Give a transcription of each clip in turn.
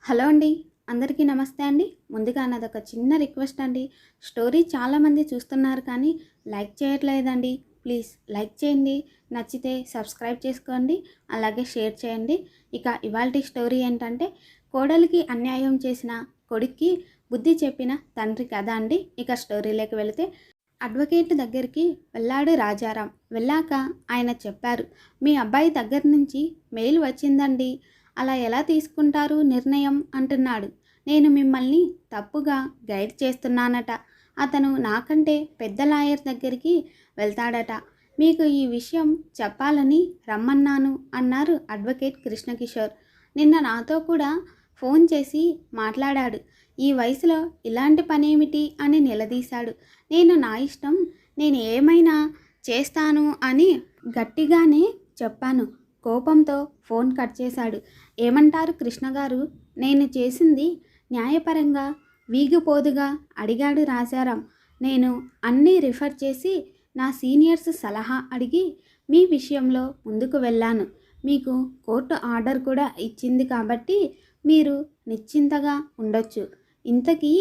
Hello అండి. అందరికీ నమస్తే అండి. ముందుగా నాదొక చిన్న రిక్వెస్ట్ అండి. స్టోరీ చాలామంది చూస్తున్నారు కానీ లైక్ చేయట్లేదండి. ప్లీజ్ లైక్ చేయండి. నచ్చితే సబ్స్క్రైబ్ చేసుకోండి. అలాగే షేర్ చేయండి. ఇక ఇవాల్టి స్టోరీ ఏంటంటే, కోడలికి అన్యాయం చేసిన కొడుక్కి బుద్ధి చెప్పిన తండ్రి కథ అండి. ఇక స్టోరీలోకి వెళితే, అడ్వకేట్ దగ్గరికి వెళ్ళాడు రాజారాం. వెళ్ళాక ఆయన చెప్పారు, మీ అబ్బాయి దగ్గర నుంచి మెయిల్ వచ్చిందండి. అలా ఎలా తీసుకుంటారు నిర్ణయం అంటున్నాడు. నేను మిమ్మల్ని తప్పుగా గైడ్ చేస్తున్నానట. అతను నాకంటే పెద్ద లాయర్ దగ్గరికి వెళ్తాడట. మీకు ఈ విషయం చెప్పాలని రమ్మన్నాను అన్నారు అడ్వకేట్ కృష్ణకిషోర్. నిన్న నాతో కూడా ఫోన్ చేసి మాట్లాడాడు. ఈ వయసులో ఇలాంటి పనేమిటి అని నిలదీశాడు. నేను నా ఇష్టం, నేను ఏమైనా చేస్తాను అని గట్టిగానే చెప్పాను. కోపంతో ఫోన్ కట్ చేశాడు. ఏమంటారు కృష్ణగారు, నేను చేసింది న్యాయపరంగా వీగిపోదుగా అడిగాడు రాజారాం. నేను అన్నీ రిఫర్ చేసి నా సీనియర్స్ సలహా అడిగి మీ విషయంలో ముందుకు వెళ్ళాను. మీకు కోర్టు ఆర్డర్ కూడా ఇచ్చింది కాబట్టి మీరు నిశ్చింతగా ఉండొచ్చు. ఇంతకీ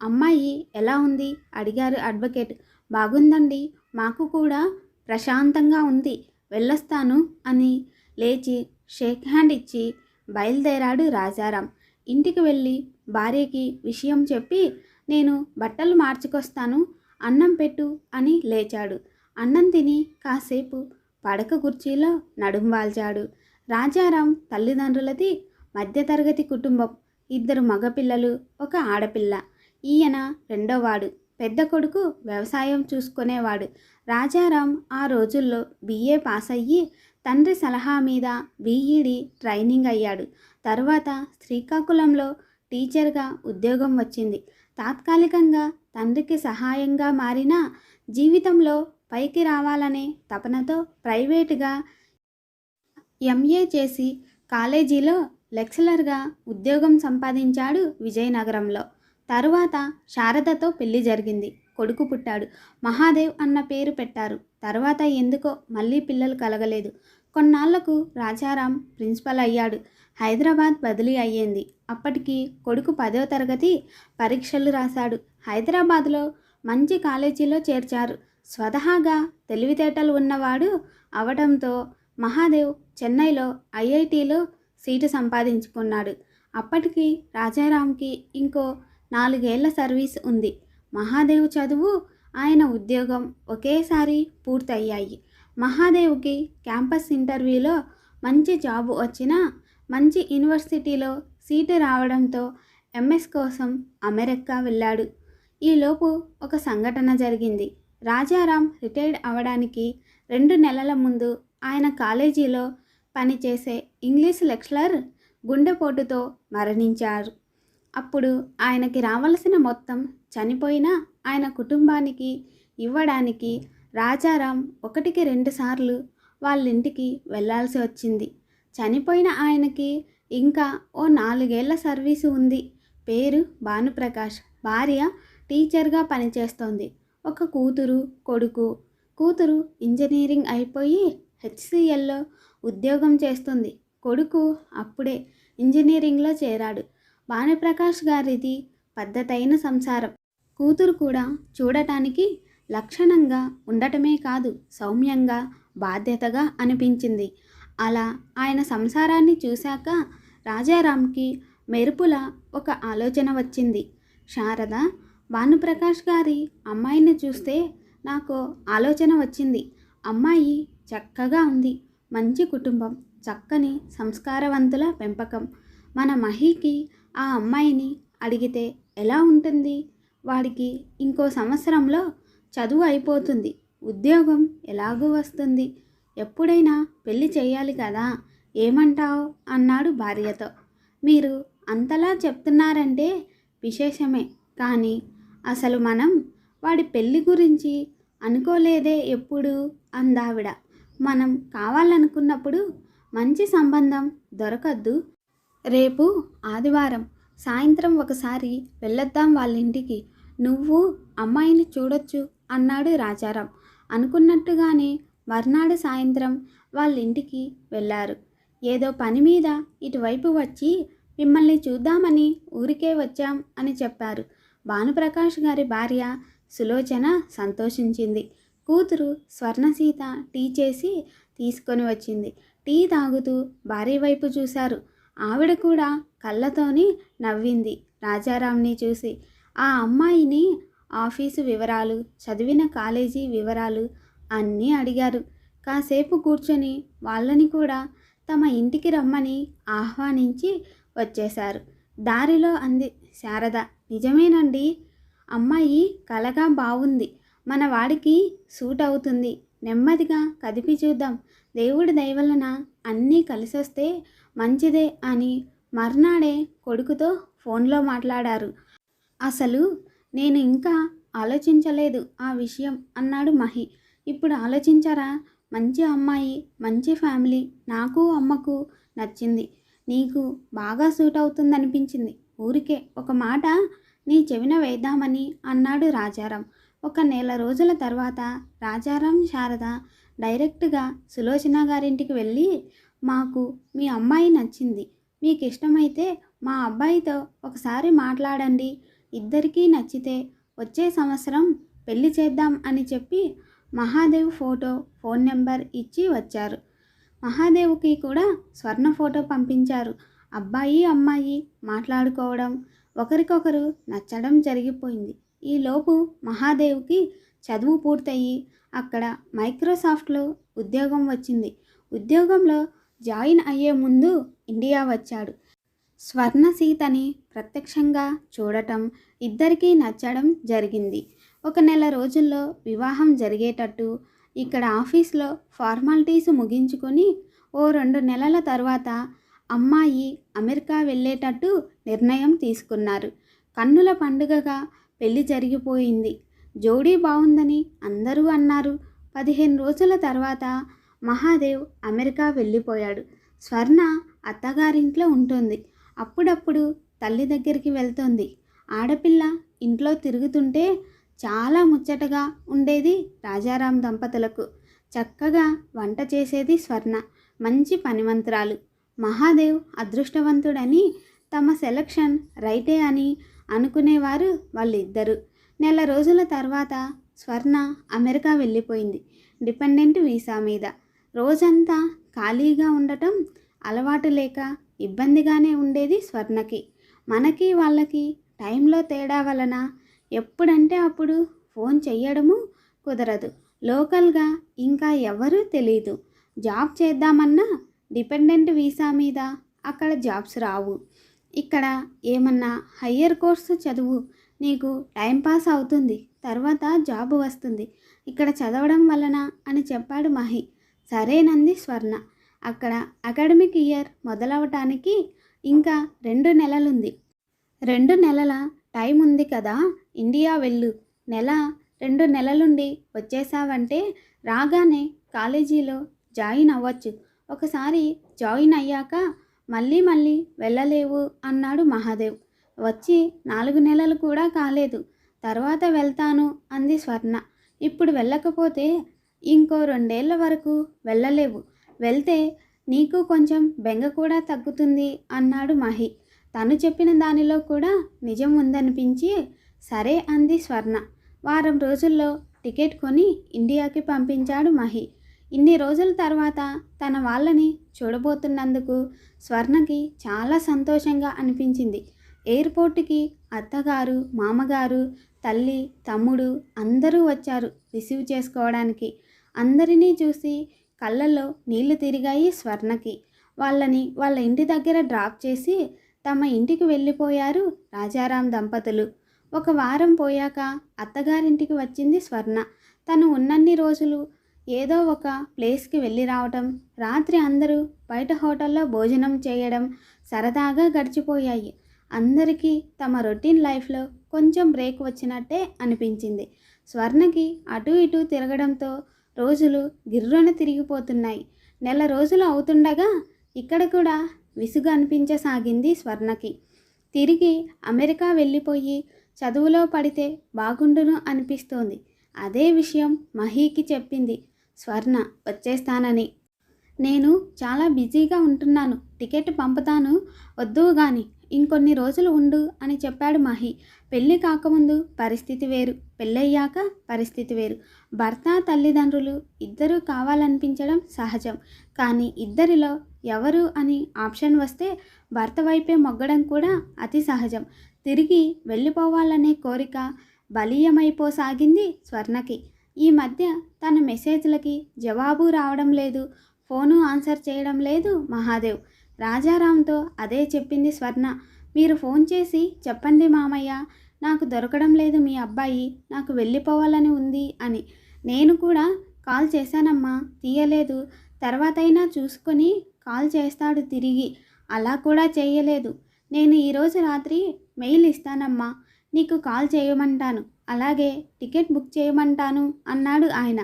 అమ్మాయి ఎలా ఉంది అడిగారు అడ్వకేట్. బాగుందండి, మాకు కూడా ప్రశాంతంగా ఉంది, వెళ్ళొస్తాను అని లేచి షేక్ హ్యాండ్ ఇచ్చి బయలుదేరాడు రాజారాం. ఇంటికి వెళ్ళి భార్యకి విషయం చెప్పి, నేను బట్టలు మార్చుకొస్తాను, అన్నం పెట్టు అని లేచాడు. అన్నం తిని కాసేపు పడక కుర్చీలో నడుం వాల్చాడు. రాజారాం తల్లిదండ్రులది మధ్యతరగతి కుటుంబం. 2 మగపిల్లలు, 1 ఆడపిల్ల. ఈయన రెండోవాడు. పెద్ద కొడుకు వ్యవసాయం చూసుకునేవాడు. రాజారాం ఆ రోజుల్లో BA పాస్ అయ్యి తండ్రి సలహా మీద BED ట్రైనింగ్ అయ్యాడు. తర్వాత శ్రీకాకుళంలో టీచర్గా ఉద్యోగం వచ్చింది. తాత్కాలికంగా తండ్రికి సహాయంగా మారిన జీవితంలో పైకి రావాలనే తపనతో ప్రైవేటుగా MA చేసి కాలేజీలో లెక్చరర్గా ఉద్యోగం సంపాదించాడు విజయనగరంలో. తరువాత శారదతో పెళ్లి జరిగింది. కొడుకు పుట్టాడు. మహాదేవ్ అన్న పేరు పెట్టారు. తర్వాత ఎందుకో మళ్ళీ పిల్లలు కలగలేదు. కొన్నాళ్లకు రాజారాం ప్రిన్సిపల్ అయ్యాడు. హైదరాబాద్ బదిలీ అయ్యింది. అప్పటికి కొడుకు 10వ తరగతి పరీక్షలు రాశాడు. హైదరాబాద్లో మంచి కాలేజీలో చేర్చారు. స్వతహాగా తెలివితేటలు ఉన్నవాడు అవడంతో మహాదేవ్ చెన్నైలో IITలో సీటు సంపాదించుకున్నాడు. అప్పటికి రాజారాంకి ఇంకో 4 ఏళ్ల సర్వీస్ ఉంది. మహాదేవ్ చదువు, ఆయన ఉద్యోగం ఒకేసారి పూర్తయ్యాయి. మహాదేవ్కి క్యాంపస్ ఇంటర్వ్యూలో మంచి జాబు వచ్చినా మంచి యూనివర్సిటీలో సీటు రావడంతో MS కోసం అమెరికా వెళ్ళాడు. ఈలోపు ఒక సంఘటన జరిగింది. రాజారాం రిటైర్డ్ అవడానికి 2 నెలల ముందు ఆయన కాలేజీలో పనిచేసే ఇంగ్లీష్ లెక్చరర్ గుండెపోటుతో మరణించారు. అప్పుడు ఆయనకి రావలసిన మొత్తం చనిపోయినా ఆయన కుటుంబానికి ఇవ్వడానికి రాజారాం 1కి 2 సార్లు వాళ్ళింటికి వెళ్ళాల్సి వచ్చింది. చనిపోయిన ఆయనకి ఇంకా ఓ 4 ఏళ్ల సర్వీసు ఉంది. పేరు భానుప్రకాష్. భార్య టీచర్గా పనిచేస్తోంది. ఒక కూతురు, కొడుకు. కూతురు ఇంజనీరింగ్ అయిపోయి HCLలో ఉద్యోగం చేస్తుంది. కొడుకు అప్పుడే ఇంజనీరింగ్లో చేరాడు. భానుప్రకాష్ గారిది పద్ధతైన సంసారం. కూతురు కూడా చూడటానికి లక్షణంగా ఉండటమే కాదు, సౌమ్యంగా, బాధ్యతగా అనిపించింది. అలా ఆయన సంసారాన్ని చూశాక రాజారాంకి మెరుపులా ఒక ఆలోచన వచ్చింది. శారద, భానుప్రకాష్ గారి అమ్మాయిని చూస్తే నాకు ఆలోచన వచ్చింది. అమ్మాయి చక్కగా ఉంది, మంచి కుటుంబం, చక్కని సంస్కారవంతుల పెంపకం. మన మహీకి ఆ అమ్మాయిని అడిగితే ఎలా ఉంటుంది? వాడికి ఇంకో సంవత్సరంలో చదువు అయిపోతుంది, ఉద్యోగం ఎలాగూ వస్తుంది. ఎప్పుడైనా పెళ్లి చేయాలి కదా, ఏమంటావు అన్నాడు భార్యతో. మీరు అంతలా చెప్తున్నారంటే విశేషమే, కానీ అసలు మనం వాడి పెళ్లి గురించి అనుకోలేదే ఎప్పుడు అందావిడ. మనం కావాలనుకున్నప్పుడు మంచి సంబంధం దొరకద్దు. రేపు ఆదివారం సాయంత్రం ఒకసారి వెళ్ళొద్దాం వాళ్ళింటికి. నువ్వు అమ్మాయిని చూడొచ్చు అన్నాడు రాజారాం. అనుకున్నట్టుగానే మర్నాడు సాయంత్రం వాళ్ళింటికి వెళ్ళారు. ఏదో పని మీద ఇటువైపు వచ్చి మిమ్మల్ని చూద్దామని ఊరికే వచ్చాం అని చెప్పారు. భానుప్రకాష్ గారి భార్య సులోచన సంతోషించింది. కూతురు స్వర్ణసీత టీ చేసి తీసుకొని వచ్చింది. టీ తాగుతూ భార్య వైపు చూశారు. ఆవిడ కూడా కళ్ళతోని నవ్వింది రాజారాంని చూసి. ఆ అమ్మాయిని ఆఫీసు వివరాలు, చదివిన కాలేజీ వివరాలు అన్నీ అడిగారు. కాసేపు కూర్చొని వాళ్ళని కూడా తమ ఇంటికి రమ్మని ఆహ్వానించి వచ్చేశారు. దారిలో అంది శారద, నిజమేనండి, అమ్మాయి కలగా బాగుంది, మన వాడికి సూట్ అవుతుంది, నెమ్మదిగా కదిపి చూద్దాం, దేవుడి దయవలన అన్నీ కలిసొస్తే మంచిదే అని మర్నాడే కొడుకుతో ఫోన్లో మాట్లాడారు. అసలు నేను ఇంకా ఆలోచించలేదు ఆ విషయం అన్నాడు మహి. ఇప్పుడు ఆలోచించరా? మంచి అమ్మాయి, మంచి ఫ్యామిలీ, నాకు అమ్మకు నచ్చింది, నీకు బాగా సూట్ అవుతుందనిపించింది. ఊరికే ఒక మాట నీ చెవిన వేద్దామని అన్నాడు రాజారాం. ఒక నెల రోజుల తర్వాత రాజారాం శారద డైరెక్ట్గా సులోచన గారింటికి వెళ్ళి, మాకు మీ అమ్మాయి నచ్చింది, మీకు ఇష్టమైతే మా అబ్బాయితో ఒకసారి మాట్లాడండి, ఇద్దరికీ నచ్చితే వచ్చే సంవత్సరం పెళ్లి చేద్దాం అని చెప్పి మహాదేవ్ ఫోటో, ఫోన్ నెంబర్ ఇచ్చి వచ్చారు. మహాదేవ్కి కూడా స్వర్ణ ఫోటో పంపించారు. అబ్బాయి అమ్మాయి మాట్లాడుకోవడం, ఒకరికొకరు నచ్చడం జరిగిపోయింది. ఈలోపు మహాదేవ్కి చదువు పూర్తయి అక్కడ మైక్రోసాఫ్ట్లో ఉద్యోగం వచ్చింది. ఉద్యోగంలో జాయిన్ అయ్యే ముందు ఇండియా వచ్చాడు. స్వర్ణసీతని ప్రత్యక్షంగా చూడటం, ఇద్దరికీ నచ్చడం జరిగింది. ఒక నెల రోజుల్లో వివాహం జరిగేటట్టు ఇక్కడ ఆఫీస్లో ఫార్మాలిటీస్ ముగించుకొని ఓ 2 నెలల తర్వాత అమ్మాయి అమెరికా వెళ్ళేటట్టు నిర్ణయం తీసుకున్నారు. కన్నుల పండుగగా పెళ్లి జరిగిపోయింది. జోడీ బాగుందని అందరూ అన్నారు. 15 రోజుల తర్వాత మహాదేవ్ అమెరికా వెళ్ళిపోయాడు. స్వర్ణ అత్తగారింట్లో ఉంటుంది. అప్పుడప్పుడు తల్లి దగ్గరికి వెళ్తుంది. ఆడపిల్ల ఇంట్లో తిరుగుతుంటే చాలా ముచ్చటగా ఉండేది రాజారాం దంపతులకు. చక్కగా వంట చేసేది స్వర్ణ, మంచి పనిమంతురాలు. మహాదేవ్ అదృష్టవంతుడని, తమ సెలక్షన్ రైటే అని అనుకునేవారు వాళ్ళిద్దరూ. నెల రోజుల తర్వాత స్వర్ణ అమెరికా వెళ్ళిపోయింది, డిపెండెంట్ వీసా మీద. రోజంతా ఖాళీగా ఉండటం అలవాటు లేక ఇబ్బందిగానే ఉండేది స్వర్ణకి. మనకి వాళ్ళకి టైంలో తేడా వలన ఎప్పుడంటే అప్పుడు ఫోన్ చెయ్యడము కుదరదు. లోకల్గా ఇంకా ఎవరూ తెలీదు. జాబ్ చేద్దామన్నా డిపెండెంట్ వీసా మీద అక్కడ జాబ్స్ రావు. ఇక్కడ ఏమన్నా హయ్యర్ కోర్సు చదువు, నీకు టైంపాస్ అవుతుంది, తర్వాత జాబ్ వస్తుంది, ఇక్కడ చదవడం వలన అని చెప్పాడు మహి. సరేనంది స్వర్ణ. అక్కడ అకాడమిక్ ఇయర్ మొదలవటానికి ఇంకా 2 నెలలుంది. 2 నెలల టైం ఉంది కదా, ఇండియా వెళ్ళు. 1-2 నెలలుండి వచ్చేసావంటే రాగానే కాలేజీలో జాయిన్ అవ్వచ్చు. ఒకసారి జాయిన్ అయ్యాక మళ్ళీ వెళ్ళలేవు అన్నాడు మహాదేవ్. వచ్చి 4 నెలలు కూడా కాలేదు, తర్వాత వెళ్తాను అంది స్వర్ణ. ఇప్పుడు వెళ్ళకపోతే ఇంకో 2 ఏళ్ల వరకు వెళ్ళలేవు. వెళ్తే నీకు కొంచెం బెంగ కూడా తగ్గుతుంది అన్నాడు మహి. తను చెప్పిన దానిలో కూడా నిజం ఉందనిపించి సరే అంది స్వర్ణ. వారం రోజుల్లో టికెట్ కొని ఇండియాకి పంపించాడు మహి. ఇన్ని రోజుల తర్వాత తన వాళ్ళని చూడబోతున్నందుకు స్వర్ణకి చాలా సంతోషంగా అనిపించింది. ఎయిర్పోర్టుకి అత్తగారు, మామగారు, తల్లి, తమ్ముడు అందరూ వచ్చారు రిసీవ్ చేసుకోవడానికి. అందరినీ చూసి కళ్ళల్లో నీళ్లు తిరిగాయి స్వర్ణకి. వాళ్ళని వాళ్ళ ఇంటి దగ్గర డ్రాప్ చేసి తమ ఇంటికి వెళ్ళిపోయారు రాజారాం దంపతులు. ఒక వారం పోయాక అత్తగారింటికి వచ్చింది స్వర్ణ. తను ఉన్నన్ని రోజులు ఏదో ఒక ప్లేస్కి వెళ్ళి రావటం, రాత్రి అందరూ బయట హోటల్లో భోజనం చేయడం సరదాగా గడిచిపోయాయి. అందరికీ తమ రొటీన్ లైఫ్లో కొంచెం బ్రేక్ వచ్చినట్టే అనిపించింది. స్వర్ణకి అటు ఇటు తిరగడంతో రోజులు గిర్రున తిరిగిపోతున్నాయి. నెల రోజులు అవుతుండగా ఇక్కడ కూడా విసుగు అనిపించసాగింది స్వర్ణకి. తిరిగి అమెరికా వెళ్ళిపోయి చదువులో పడితే బాగుండును అనిపిస్తోంది. అదే విషయం మహీకి చెప్పింది స్వర్ణ వచ్చేస్తానని. నేను చాలా బిజీగా ఉంటున్నాను, టికెట్ పంపుతాను, వద్దువు గాని ఇంకొన్ని రోజులు ఉండు అని చెప్పాడు మహి. పెళ్ళి కాకముందు పరిస్థితి వేరు, పెళ్ళయ్యాక పరిస్థితి వేరు. భర్త తల్లిదండ్రులు ఇద్దరూ కావాలనిపించడం సహజం. కానీ ఇద్దరిలో ఎవరు అని ఆప్షన్ వస్తే భర్త వైపే మొగ్గడం కూడా అతి సహజం. తిరిగి వెళ్ళిపోవాలనే కోరిక బలీయమైపోసాగింది స్వర్ణకి. ఈ మధ్య తన మెసేజ్లకి జవాబు రావడం లేదు, ఫోను ఆన్సర్ చేయడం లేదు మహాదేవ్. రాజారాంతో అదే చెప్పింది స్వర్ణ. మీరు ఫోన్ చేసి చెప్పండి మామయ్య, నాకు దొరకడం లేదు మీ అబ్బాయి, నాకు వెళ్ళిపోవాలని ఉంది అని. నేను కూడా కాల్ చేశానమ్మా, తీయలేదు. తర్వాతైనా చూసుకొని కాల్ చేస్తాడు తిరిగి. అలా కూడా చేయలేదు. నేను ఈరోజు రాత్రి మెయిల్ ఇస్తానమ్మా, నీకు కాల్ చేయమంటాను, అలాగే టికెట్ బుక్ చేయమంటాను అన్నాడు ఆయన.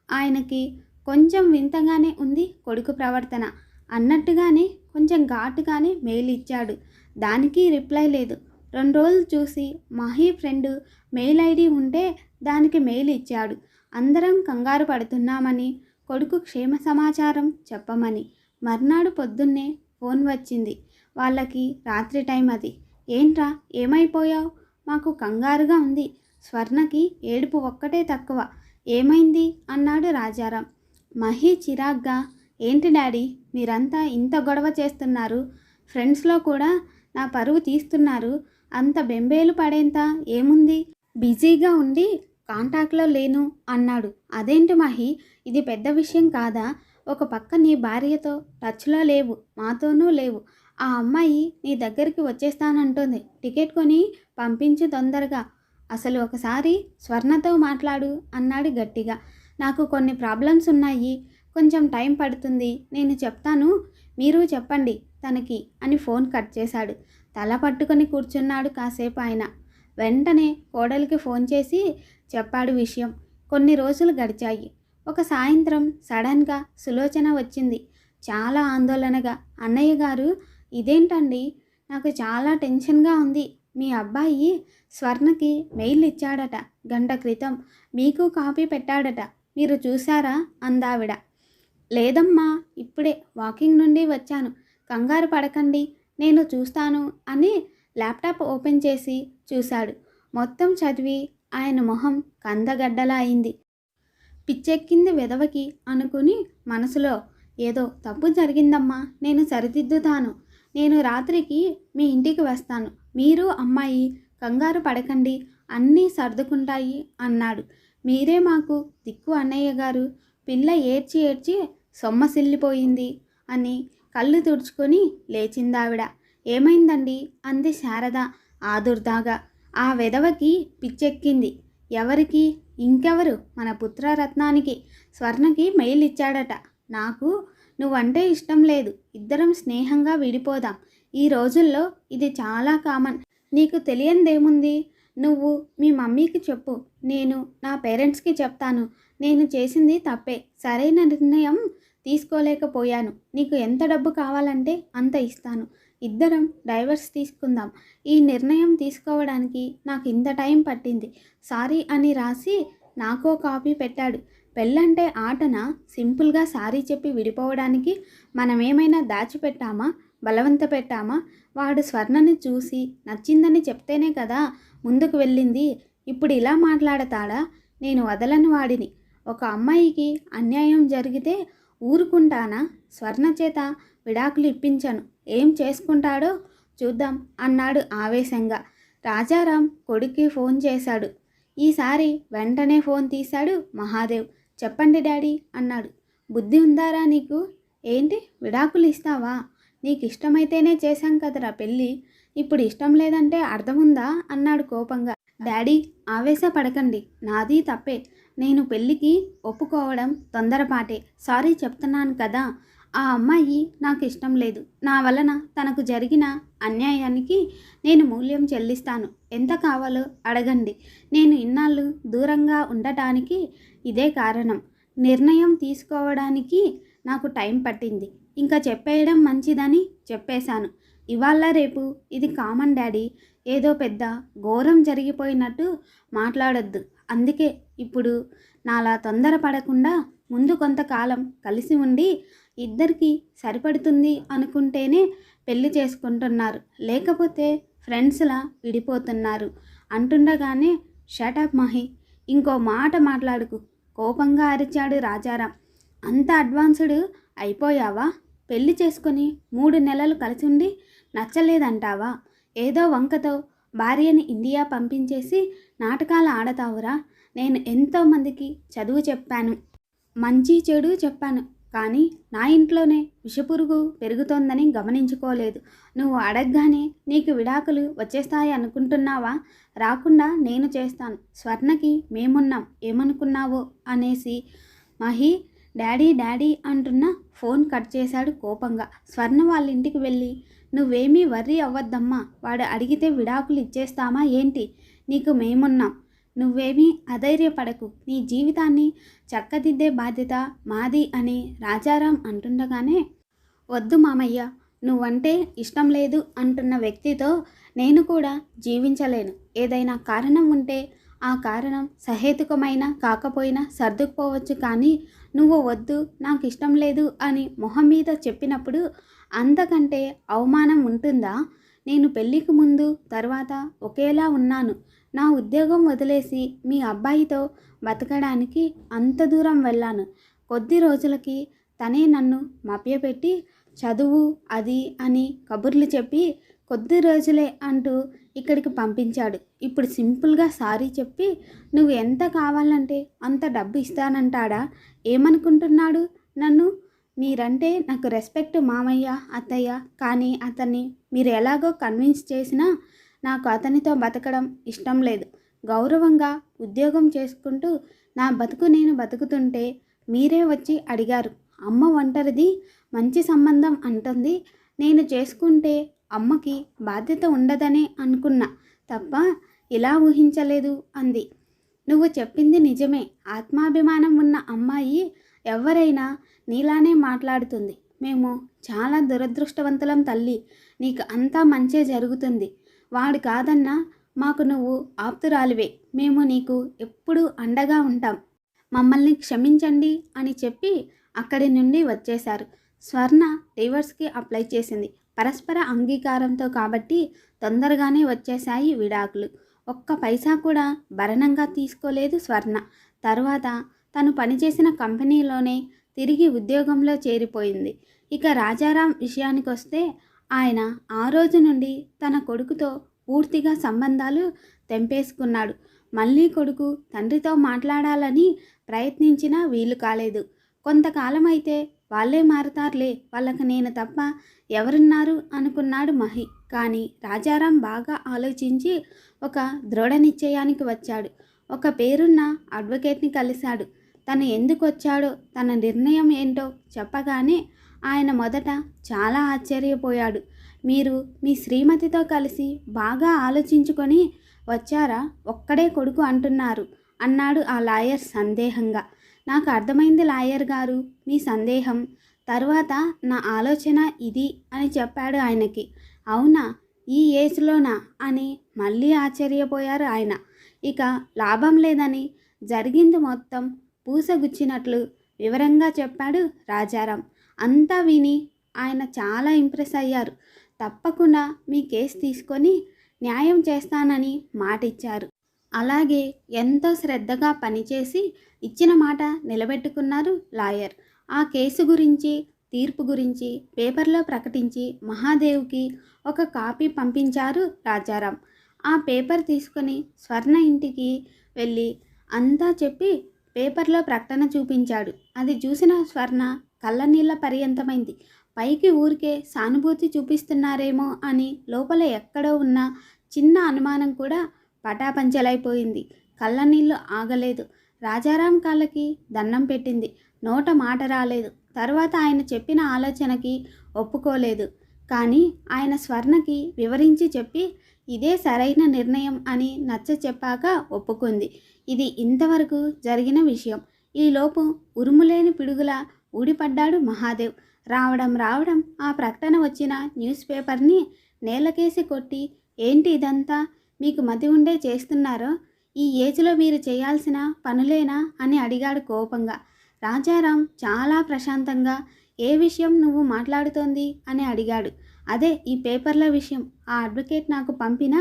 ఆయనకి కొంచెం వింతగానే ఉంది కొడుకు ప్రవర్తన. అన్నట్టుగానే కొంచెం ఘాటుగానే మెయిల్ ఇచ్చాడు. దానికి రిప్లై లేదు. 2 రోజులు చూసి మహి ఫ్రెండ్ మెయిల్ ఐడి ఉంటే దానికి మెయిల్ ఇచ్చాడు. అందరం కంగారు పడుతున్నామని, కొడుకు క్షేమ సమాచారం చెప్పమని. మర్నాడు పొద్దున్నే ఫోన్ వచ్చింది. వాళ్ళకి రాత్రి టైం అది. ఏంట్రా ఏమైపోయావు, మాకు కంగారుగా ఉంది. స్వర్ణకి ఏడుపు ఒక్కటే తక్కువ. ఏమైంది అన్నాడు రాజారాం. మహి చిరాగ్గా, ఏంటి డాడీ మీరంతా ఇంత గొడవ చేస్తున్నారు, ఫ్రెండ్స్లో కూడా నా పరువు తీస్తున్నారు, అంత బెంబేలు పడేంత ఏముంది, బిజీగా ఉండి కాంటాక్ట్లో లేను అన్నాడు. అదేంటి మహి, ఇది పెద్ద విషయం కాదా? ఒక పక్క నీ భార్యతో టచ్లో లేవు, మాతోనూ లేవు. ఆ అమ్మాయి నీ దగ్గరికి వచ్చేస్తానంటుంది, టికెట్ కొని పంపించు తొందరగా. అసలు ఒకసారి స్వర్ణతో మాట్లాడు అన్నాడు గట్టిగా. నాకు కొన్ని ప్రాబ్లమ్స్ ఉన్నాయి, కొంచెం టైం పడుతుంది, నేను చెప్తాను, మీరు చెప్పండి తనకి అని ఫోన్ కట్ చేశాడు. తల పట్టుకొని కూర్చున్నాడు కాసేపు ఆయన. వెంటనే కోడలికి ఫోన్ చేసి చెప్పాడు విషయం. కొన్ని రోజులు గడిచాయి. ఒక సాయంత్రం సడన్గా సులోచన వచ్చింది, చాలా ఆందోళనగా. అన్నయ్య గారు, ఇదేంటండి, నాకు చాలా టెన్షన్గా ఉంది. మీ అబ్బాయి స్వర్ణకి మెయిల్ ఇచ్చాడట గంట క్రితం, మీకు కాపీ పెట్టాడట, మీరు చూసారా అందావిడ. లేదమ్మా, ఇప్పుడే వాకింగ్ నుండి వచ్చాను, కంగారు పడకండి, నేను చూస్తాను అని ల్యాప్టాప్ ఓపెన్ చేసి చూశాడు. మొత్తం చదివి ఆయన మొహం కందగడ్డలా అయింది. పిచ్చెక్కింది వెధవకి అనుకుని మనసులో, ఏదో తప్పు జరిగిందమ్మా, నేను సరిదిద్దుతాను, నేను రాత్రికి మీ ఇంటికి వస్తాను, మీరు అమ్మాయి కంగారు పడకండి, అన్నీ సర్దుకుంటాయి అన్నాడు. మీరే మాకు దిక్కు అన్నయ్య గారు, పిల్ల ఏడ్చి ఏడ్చి సొమ్మసిల్లిపోయింది అని కళ్ళు తుడుచుకొని లేచిందావిడ. ఏమైందండి అంది శారద ఆదుర్దాగా. ఆ వెధవకి పిచ్చెక్కింది. ఎవరికి? ఇంకెవరు, మన పుత్రరత్నానికి. స్వర్ణకి మెయిల్ ఇచ్చాడట. నాకు నువ్వంటే ఇష్టం లేదు, ఇద్దరం స్నేహంగా విడిపోదాం. ఈ రోజుల్లో ఇది చాలా కామన్, నీకు తెలియందేముంది. నువ్వు మీ మమ్మీకి చెప్పు, నేను నా పేరెంట్స్కి చెప్తాను. నేను చేసింది తప్పే, సరైన నిర్ణయం తీసుకోలేకపోయాను. నీకు ఎంత డబ్బు కావాలంటే అంత ఇస్తాను, ఇద్దరం డైవర్స్ తీసుకుందాం. ఈ నిర్ణయం తీసుకోవడానికి నాకు ఇంత టైం పట్టింది, సారీ అని రాసి నాకో కాపీ పెట్టాడు. పెళ్ళంటే ఆటనా? సింపుల్గా సారీ చెప్పి విడిపోవడానికి మనమేమైనా దాచిపెట్టామా, బలవంత పెట్టామా? వాడు స్వర్ణని చూసి నచ్చిందని చెప్తేనే కదా ముందుకు వెళ్ళింది. ఇప్పుడు ఇలా మాట్లాడతాడా? నేను వదలని వాడిని. ఒక అమ్మాయికి అన్యాయం జరిగితే ఊరుకుంటానా? స్వర్ణ చేత విడాకులు ఇప్పించను, ఏం చేసుకుంటాడో చూద్దాం అన్నాడు ఆవేశంగా. రాజారాం కొడుక్కి ఫోన్ చేశాడు. ఈసారి వెంటనే ఫోన్ తీశాడు మహాదేవ్. చెప్పండి డాడీ అన్నాడు. బుద్ధి ఉందారా నీకు? ఏంటి విడాకులు ఇస్తావా? నీకు ఇష్టమైతేనే చేశాం కదరా పెళ్ళి, ఇప్పుడు ఇష్టం లేదంటే అర్థముందా అన్నాడు కోపంగా. డాడీ ఆవేశపడకండి, నాది తప్పే, నేను పెళ్ళికి ఒప్పుకోవడం తొందరపాటే, సారీ చెప్తున్నాను కదా. ఆ అమ్మాయి నాకు ఇష్టం లేదు, నా వలన తనకు జరిగిన అన్యాయానికి నేను మూల్యం చెల్లిస్తాను. ఎంత కావాలో అడగండి. నేను ఇన్నాళ్ళు దూరంగా ఉండటానికి ఇదే కారణం. నిర్ణయం తీసుకోవడానికి నాకు టైం పట్టింది, ఇంకా చెప్పేయడం మంచిదని చెప్పేశాను. ఇవాళ రేపు ఇది కామన్ డాడీ, ఏదో పెద్ద ఘోరం జరిగిపోయినట్టు మాట్లాడొద్దు. అందుకే ఇప్పుడు నాలా తొందరపడకుండా ముందు కొంతకాలం కలిసి ఉండి ఇద్దరికి సరిపడుతుంది అనుకుంటేనే పెళ్లి చేసుకుంటున్నారు, లేకపోతే ఫ్రెండ్స్లా విడిపోతున్నారు అంటుండగానే షటప్ మహి, ఇంకో మాట మాట్లాడుకు, కోపంగా అరిచాడు రాజారాం. అంత అడ్వాన్స్డ్ అయిపోయావా? పెళ్లి చేసుకొని 3 నెలలు కలిసి ఉండి నచ్చలేదంటావా? ఏదో వంకతో భార్యని ఇండియా పంపించేసి నాటకాలు ఆడతావురా? నేను ఎంతోమందికి చదువు చెప్పాను, మంచి చెడు చెప్పాను, కానీ నా ఇంట్లోనే విషపురుగు పెరుగుతోందని గమనించుకోలేదు. నువ్వు అడగగానే నీకు విడాకులు వచ్చేస్తాయి అనుకుంటున్నావా? రాకుండా నేను చేస్తాను. స్వర్ణకి మేమున్నాం, ఏమనుకున్నావో అనేసి మహి డాడీ డాడీ అంటున్న ఫోన్ కట్ చేశాడు కోపంగా. స్వర్ణ వాళ్ళ ఇంటికి వెళ్ళి, నువ్వేమీ వర్రీ అవ్వద్దమ్మా, వాడు అడిగితే విడాకులు ఇచ్చేస్తామా ఏంటి? నీకు మేమున్నాం, నువ్వేమీ అధైర్యపడకు, నీ జీవితాన్ని చక్కదిద్దే బాధ్యత మాది అని రాజారాం అంటుండగానే, వద్దు మామయ్య, నువ్వంటే ఇష్టం లేదు అంటున్న వ్యక్తితో నేను కూడా జీవించలేను. ఏదైనా కారణం ఉంటే ఆ కారణం సహేతుకమైన కాకపోయినా సర్దుకుపోవచ్చు, కానీ నువ్వు వద్దు, నాకు ఇష్టం లేదు అని మొహం మీద చెప్పినప్పుడు అంతకంటే అవమానం ఉంటుందా? నేను పెళ్ళికి ముందు తర్వాత ఒకేలా ఉన్నాను. నా ఉద్యోగం వదిలేసి మీ అబ్బాయితో బతకడానికి అంత దూరం వెళ్ళాను. కొద్ది రోజులకి తనే నన్ను మభ్యపెట్టి చదువు అది అని కబుర్లు చెప్పి కొద్ది రోజులే అంటూ ఇక్కడికి పంపించాడు. ఇప్పుడు సింపుల్గా సారీ చెప్పి నువ్వు ఎంత కావాలంటే అంత డబ్బు ఇస్తానంటాడా? ఏమనుకుంటున్నాడు నన్ను? మీరంటే నాకు రెస్పెక్ట్ మామయ్య అత్తయ్య, కానీ అతన్ని మీరు ఎలాగో కన్విన్స్ చేసినా నాకు అతనితో బతకడం ఇష్టం లేదు. గౌరవంగా ఉద్యోగం చేసుకుంటూ నా బతుకు నేను బతుకుతుంటే మీరే వచ్చి అడిగారు, అమ్మ ఒంటరిది, మంచి సంబంధం అంటుంది, నేను చేసుకుంటే అమ్మకి బాధ్యత ఉండదనే అనుకున్నా తప్ప ఇలా ఊహించలేదు అంది. నువ్వు చెప్పింది నిజమే, ఆత్మాభిమానం ఉన్న అమ్మాయి ఎవరైనా నీలానే మాట్లాడుతుంది. మేము చాలా దురదృష్టవంతులం తల్లి, నీకు అంతా మంచే జరుగుతుంది. వాడు కాదన్నా మాకు నువ్వు ఆప్తురాలివే, మేము నీకు ఎప్పుడూ అండగా ఉంటాం, మమ్మల్ని క్షమించండి అని చెప్పి అక్కడి నుండి వచ్చేశారు. స్వర్ణ డివోర్స్కి అప్లై చేసింది. పరస్పర అంగీకారంతో కాబట్టి తొందరగానే వచ్చేశాయి విడాకులు. ఒక్క పైసా కూడా భరణంగా తీసుకోలేదు స్వర్ణ. తర్వాత తను పనిచేసిన కంపెనీలోనే తిరిగి ఉద్యోగంలో చేరిపోయింది. ఇక రాజారాం విషయానికి వస్తే, ఆయన ఆ రోజు నుండి తన కొడుకుతో పూర్తిగా సంబంధాలు తెంపేసుకున్నాడు. మళ్ళీ కొడుకు తండ్రితో మాట్లాడాలని ప్రయత్నించినా వీలు కాలేదు. కొంతకాలం అయితే వాళ్ళే మారుతారులే, వాళ్ళకి నేను తప్ప ఎవరున్నారు అనుకున్నాడు మహి. కానీ రాజారాం బాగా ఆలోచించి ఒక దృఢ నిశ్చయానికి వచ్చాడు. ఒక పేరున్న అడ్వకేట్ని కలిశాడు. తను ఎందుకు వచ్చాడో, తన నిర్ణయం ఏంటో చెప్పగానే ఆయన మొదట చాలా ఆశ్చర్యపోయాడు. మీరు మీ శ్రీమతితో కలిసి బాగా ఆలోచించుకొని వచ్చారా? ఒక్కడే కొడుకు అంటున్నారు అన్నాడు ఆ లాయర్ సందేహంగా. నాకు అర్థమైంది లాయర్ గారు మీ సందేహం. తర్వాత నా ఆలోచన ఇది అని చెప్పాడు ఆయనకి. అవునా, ఈ ఏజ్లోనా అని మళ్ళీ ఆశ్చర్యపోయారు ఆయన. ఇక లాభం లేదని జరిగింది మొత్తం పూసగుచ్చినట్లు వివరంగా చెప్పాడు రాజారాం. అంతా విని ఆయన చాలా ఇంప్రెస్ అయ్యారు. తప్పకుండా మీ కేసు తీసుకొని న్యాయం చేస్తానని మాటిచ్చారు. అలాగే ఎంతో శ్రద్ధగా పనిచేసి ఇచ్చిన మాట నిలబెట్టుకున్నారు లాయర్. ఆ కేసు గురించి, తీర్పు గురించి పేపర్లో ప్రకటించి మహాదేవ్కి ఒక కాపీ పంపించారు రాజారాం. ఆ పేపర్ తీసుకొని స్వర్ణ ఇంటికి వెళ్ళి అంతా చెప్పి పేపర్లో ప్రకటన చూపించాడు. అది చూసిన స్వర్ణ కళ్ళనీళ్ళ పర్యంతమైంది. పైకి ఊరికే సానుభూతి చూపిస్తున్నారేమో అని లోపల ఎక్కడో ఉన్న చిన్న అనుమానం కూడా పటాపంచలైపోయింది. కళ్ళనీళ్ళు ఆగలేదు. రాజారాం కాళ్ళకి దండం పెట్టింది. నోట మాట రాలేదు. తర్వాత ఆయన చెప్పిన ఆలోచనకి ఒప్పుకోలేదు. కానీ ఆయన స్వర్ణకి వివరించి చెప్పి ఇదే సరైన నిర్ణయం అని నచ్చ చెప్పాక ఒప్పుకుంది. ఇది ఇంతవరకు జరిగిన విషయం. ఈలోపు ఉరుములేని పిడుగులా ఊడిపడ్డాడు మహాదేవ్. రావడం ఆ ప్రకటన వచ్చిన న్యూస్ పేపర్ని నేలకేసి కొట్టి, ఏంటి ఇదంతా, మీకు మతి ఉండే చేస్తున్నారో? ఈ ఏజ్లో మీరు చేయాల్సిన పనులేనా అని అడిగాడు కోపంగా. రాజారాం చాలా ప్రశాంతంగా, ఏ విషయం నువ్వు మాట్లాడుతోంది అని అడిగాడు. అదే ఈ పేపర్ల విషయం. ఆ అడ్వకేట్ నాకు పంపిన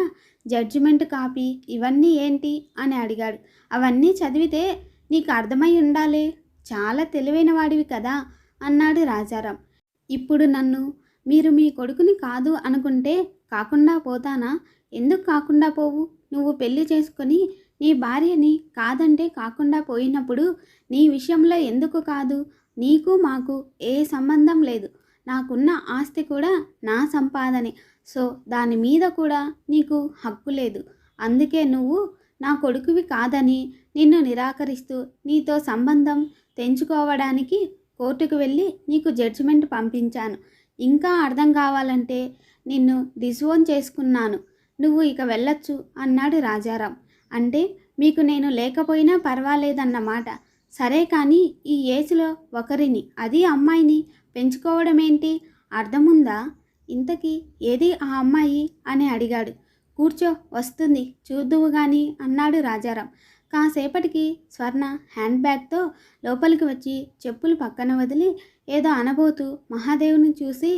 జడ్జిమెంట్ కాపీ ఇవన్నీ ఏంటి అని అడిగాడు. అవన్నీ చదివితే నీకు అర్థమై ఉండాలే, చాలా తెలివైన వాడివి కదా అన్నాడు రాజారాం. ఇప్పుడు నన్ను మీరు మీ కొడుకుని కాదు అనుకుంటే కాకుండా పోతానా? ఎందుకు కాకుండా పోవు? నువ్వు పెళ్లి చేసుకొని నీ భార్యని కాదంటే కాకుండా పోయినప్పుడు నీ విషయంలో ఎందుకు కాదు? నీకు మాకు ఏ సంబంధం లేదు. నాకున్న ఆస్తి కూడా నా సంపాదనే. సో దాని మీద కూడా నీకు హక్కు లేదు. అందుకే నువ్వు నా కొడుకువి కాదని నిన్ను నిరాకరిస్తూ నీతో సంబంధం తెంచుకోవడానికి కోర్టుకు వెళ్ళి నీకు జడ్జిమెంట్ పంపించాను. ఇంకా అర్థం కావాలంటే నిన్ను డిసోన్ చేసుకున్నాను. నువ్వు ఇక వెళ్ళొచ్చు అన్నాడు రాజారాం. అంటే మీకు నేను లేకపోయినా పర్వాలేదన్నమాట. సరే కానీ ఈ ఏజ్లో ఒకరిని, అది అమ్మాయిని పెంచుకోవడం ఏంటి? అర్థముందా? ఇంతకీ ఏది ఆ అమ్మాయి అని అడిగాడు. కూర్చో, వస్తుంది, చూద్దువు గాని అన్నాడు రాజారాం. కాసేపటికి స్వర్ణ హ్యాండ్ బ్యాగ్తో లోపలికి వచ్చి చెప్పులు పక్కన వదిలి ఏదో అనబోతూ మహాదేవుని చూసి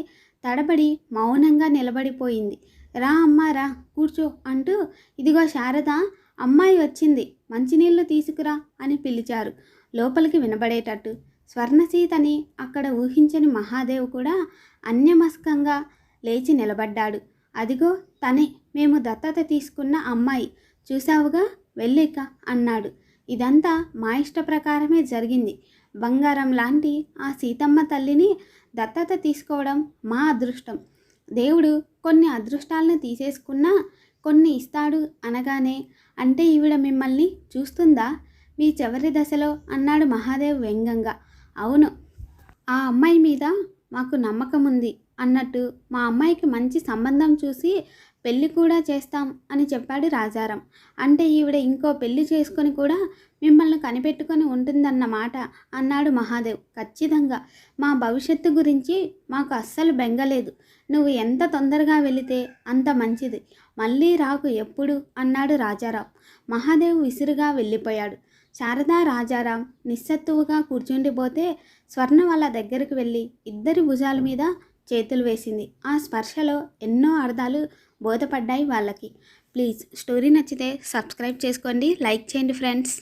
తడబడి మౌనంగా నిలబడిపోయింది. రా అమ్మా రా, కూర్చో అంటూ ఇదిగో శారద, అమ్మాయి వచ్చింది, మంచినీళ్లు తీసుకురా అని పిలిచారు లోపలికి వినబడేటట్టు. స్వర్ణసీతని అక్కడ ఊహించని మహాదేవ్ కూడా అన్యమస్కంగా లేచి నిలబడ్డాడు. అదిగో తనే, మేము దత్తత తీసుకున్న అమ్మాయి, చూసావుగా, వెళ్ళిక అన్నాడు. ఇదంతా మా ఇష్ట ప్రకారమే జరిగింది. బంగారం లాంటి ఆ సీతమ్మ తల్లిని దత్తత తీసుకోవడం మా అదృష్టం. దేవుడు కొన్ని అదృష్టాలను తీసేసుకున్నా కొన్ని ఇస్తాడు అనగానే, అంటే ఈవిడ మిమ్మల్ని చూస్తుందా మీ చివరి దశలో అన్నాడు మహాదేవ్ వ్యంగ్యంగా. అవును, ఆ అమ్మాయి మీద మాకు నమ్మకం ఉంది అన్నట్టు మా అమ్మాయికి మంచి సంబంధం చూసి పెళ్ళి కూడా చేస్తాం అని చెప్పాడు రాజారాం. అంటే ఈవిడ ఇంకో పెళ్లి చేసుకొని కూడా మిమ్మల్ని కనిపెట్టుకొని ఉంటుందన్నమాట అన్నాడు మహాదేవ్. ఖచ్చితంగా, మా భవిష్యత్తు గురించి మాకు అస్సలు బెంగలేదు. నువ్వు ఎంత తొందరగా వెళితే అంత మంచిది. మళ్ళీ రాకు ఎప్పుడు అన్నాడు రాజారాం. మహాదేవ్ విసురుగా వెళ్ళిపోయాడు. శారదా రాజారాం నిస్సత్తువుగా కూర్చుండిపోతే స్వర్ణ వాళ్ళ దగ్గరికి వెళ్ళి ఇద్దరి భుజాల మీద చేతులు వేసింది. ఆ స్పర్శలో ఎన్నో అర్థాలు బోధపడ్డాయి వాళ్ళకి. ప్లీజ్ స్టోరీ నచ్చితే సబ్స్క్రైబ్ చేసుకోండి, లైక్ చేయండి ఫ్రెండ్స్.